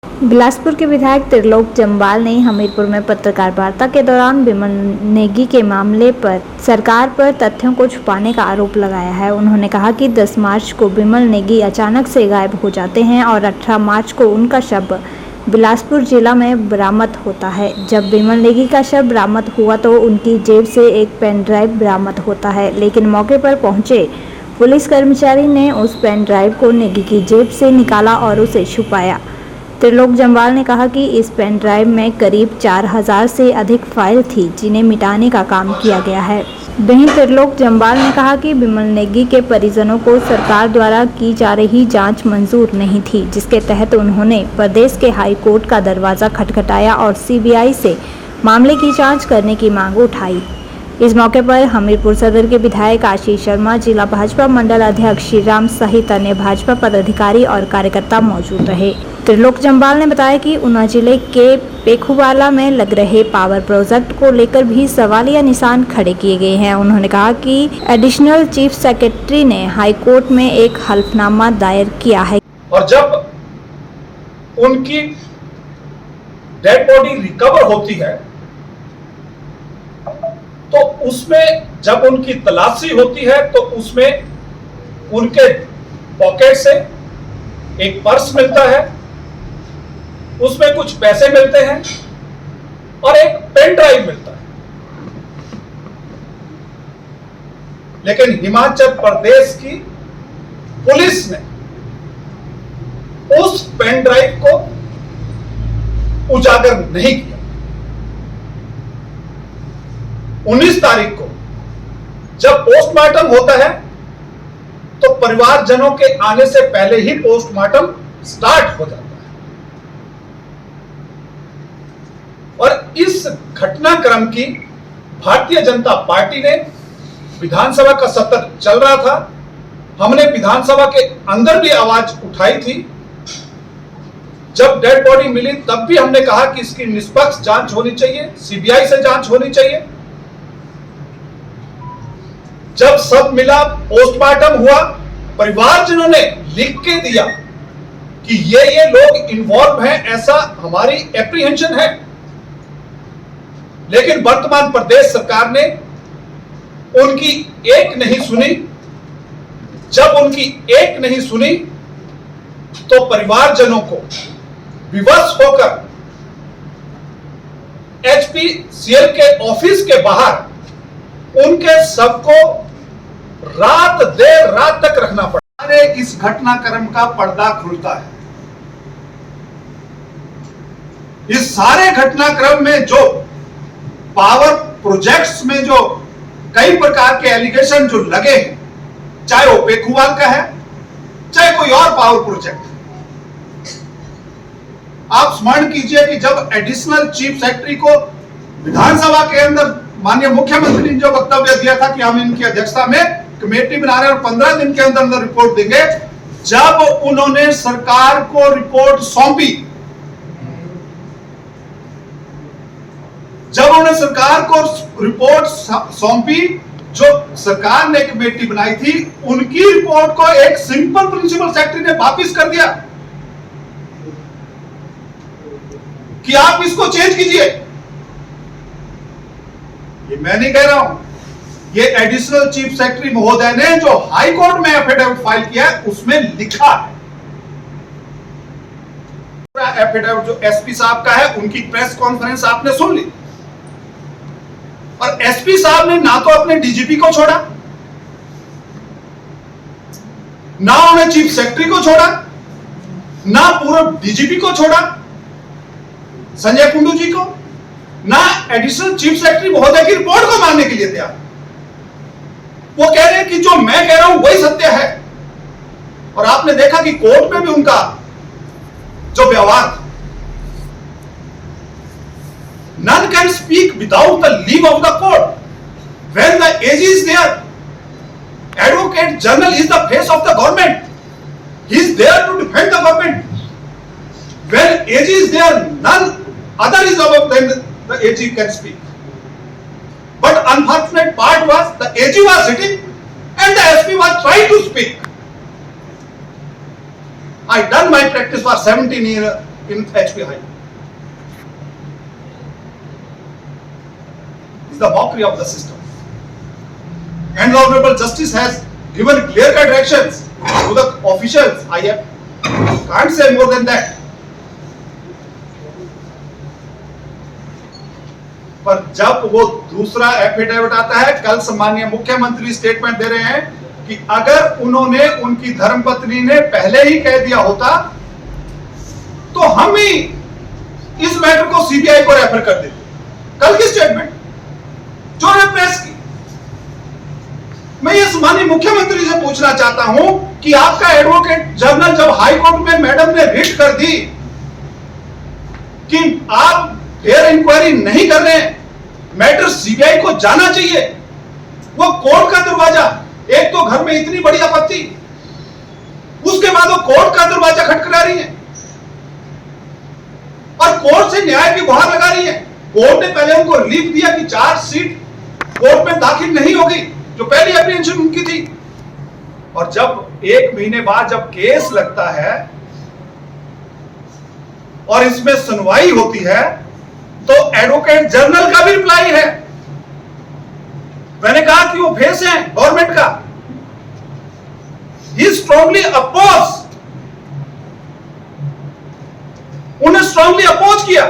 बिलासपुर के विधायक त्रिलोक जम्वाल ने हमीरपुर में पत्रकार वार्ता के दौरान विमल नेगी के मामले पर सरकार पर तथ्यों को छुपाने का आरोप लगाया है। उन्होंने कहा कि 10 मार्च को विमल नेगी अचानक से गायब हो जाते हैं और 18 मार्च को उनका शव बिलासपुर जिला में बरामद होता है। जब विमल नेगी का शव बरामद हुआ तो उनकी जेब से एक पेन ड्राइव बरामद होता है, लेकिन मौके पर पहुंचे पुलिस कर्मचारी ने उस पेन ड्राइव को नेगी की जेब से निकाला और उसे छुपाया। त्रिलोक जम्वाल ने कहा कि इस पेन ड्राइव में करीब 4000 से अधिक फाइल थी, जिन्हें मिटाने का काम किया गया है। वहीं त्रिलोक जम्वाल ने कहा कि विमल नेगी के परिजनों को सरकार द्वारा की जा रही जांच मंजूर नहीं थी, जिसके तहत उन्होंने प्रदेश के हाई कोर्ट का दरवाजा खटखटाया और सीबीआई से मामले की जांच करने की मांग उठाई। इस मौके पर हमीरपुर सदर के विधायक आशीष शर्मा, जिला भाजपा मंडल अध्यक्ष श्रीराम सहित अन्य भाजपा पदाधिकारी और कार्यकर्ता मौजूद रहे। त्रिलोक जम्वाल ने बताया कि ऊना जिले के पेखुवाला में लग रहे पावर प्रोजेक्ट को लेकर भी सवालिया निशान खड़े किए गए हैं। उन्होंने कहा कि एडिशनल चीफ सेक्रेटरी ने हाई कोर्ट में एक हल्फनामा दायर किया है और जब उनकी डेड बॉडी रिकवर होती है तो उसमें जब उनकी तलाशी होती है तो उसमें उनके पॉकेट से एक पर्स मिलता है, उसमें कुछ पैसे मिलते हैं और एक पेन ड्राइव मिलता है। लेकिन हिमाचल प्रदेश की पुलिस ने उस पेन ड्राइव को उजागर नहीं किया। 19 तारीख को जब पोस्टमार्टम होता है तो परिवारजनों के आने से पहले ही पोस्टमार्टम स्टार्ट हो जाता है और इस घटनाक्रम की भारतीय जनता पार्टी ने, विधानसभा का सत्र चल रहा था, हमने विधानसभा के अंदर भी आवाज उठाई थी। जब डेड बॉडी मिली तब भी हमने कहा कि इसकी निष्पक्ष जांच होनी चाहिए, सीबीआई से जांच होनी चाहिए। जब सब मिला, पोस्टमार्टम हुआ, परिवारजनों ने लिख के दिया कि ये लोग इन्वॉल्व हैं, ऐसा हमारी एप्रीहेंशन है। लेकिन वर्तमान प्रदेश सरकार ने उनकी एक नहीं सुनी। जब उनकी एक नहीं सुनी तो परिवारजनों को विवश होकर एचपीसीएल के ऑफिस के बाहर उनके सबको देर रात तक रखना पड़ा। अरे इस घटनाक्रम का पर्दा खुलता है। इस सारे घटनाक्रम में जो पावर प्रोजेक्ट्स में जो कई प्रकार के एलिगेशन जो लगे हैं, चाहे वो पेखुवाल का है, चाहे कोई और पावर प्रोजेक्ट। आप स्मरण कीजिए कि जब एडिशनल चीफ सेक्रेटरी को विधानसभा के अंदर माननीय मुख्यमंत्री ने जो वक्तव्य दिया था कि हम इनकी अध्यक्षता में कमेटी बना रहे हैं और 15 दिन के अंदर अंदर रिपोर्ट देंगे, जब उन्होंने सरकार को रिपोर्ट सौंपी, जब उन्होंने सरकार को रिपोर्ट सौंपी, जो सरकार ने कमेटी बनाई थी, उनकी रिपोर्ट को एक सिंपल प्रिंसिपल सेक्रेटरी ने वापस कर दिया कि आप इसको चेंज कीजिए। ये मैं नहीं कह रहा हूं, ये एडिशनल चीफ सेक्रेटरी महोदय ने जो हाई कोर्ट में एफिडेविट फाइल किया है उसमें लिखा है। एफिडेविट जो एसपी साहब का है, उनकी प्रेस कॉन्फ्रेंस आपने सुन ली और एसपी साहब ने ना तो अपने डीजीपी को छोड़ा, ना उन्हें चीफ सेक्रेटरी को छोड़ा, ना पूर्व डीजीपी को छोड़ा, संजय कुंडू जी को, ना एडिशनल चीफ सेक्रेटरी महोदय की रिपोर्ट को मानने के लिए तैयार। वो कह रहे हैं कि जो मैं कह रहा हूं वही सत्य है। और आपने देखा कि कोर्ट में भी उनका जो व्यवहार था, none can speak without the leave of the court. When the AG is there, Advocate General is the face of the government. He is there to defend the government. When AG is there, none other is above than the AG can speak. But unfortunate part was the AG was sitting and the SP was trying to speak. I done my practice for 17 in HP High. It's the mockery of the system. And the Honorable Justice has given clear-cut directions to the officials. I can't say more than that. पर जब वो दूसरा affidavit आता है, कल सम्माननीय मुख्यमंत्री statement दे रहे हैं कि अगर उन्होंने, उनकी धर्मपत्नी ने पहले ही कह दिया होता तो हम ही इस मैटर को सीबीआई को रेफर कर देते। कल की स्टेटमेंट जो ने प्रेस की। मैं ये सम्माननीय मुख्यमंत्री से पूछना चाहता हूं कि आपका एडवोकेट जनरल जब हाई कोर्ट में मैडम ने रिट कर दी कि आप फेयर इंक्वायरी नहीं कर रहे हैं, मैटर सीबीआई को जाना चाहिए, वो कोर्ट का दरवाजा, एक तो घर में इतनी बड़ी आपत्ति, उसके बाद वो कोर्ट का दरवाजा खटखटा रही है और कोर्ट से न्याय की गुहार लगा रही है। कोर्ट ने पहले उनको रिलीफ दिया कि चार्जशीट कोर्ट में दाखिल नहीं होगी, जो पहली एप्रीहेंशन उनकी थी। और जब 1 महीने बाद जब केस लगता है और इसमें सुनवाई होती है तो एडवोकेट जनरल का भी रिप्लाई है। मैंने कहा कि वो फेस है गवर्नमेंट का। ही स्ट्रांगली अपोज, उन्हें स्ट्रांगली अपोज किया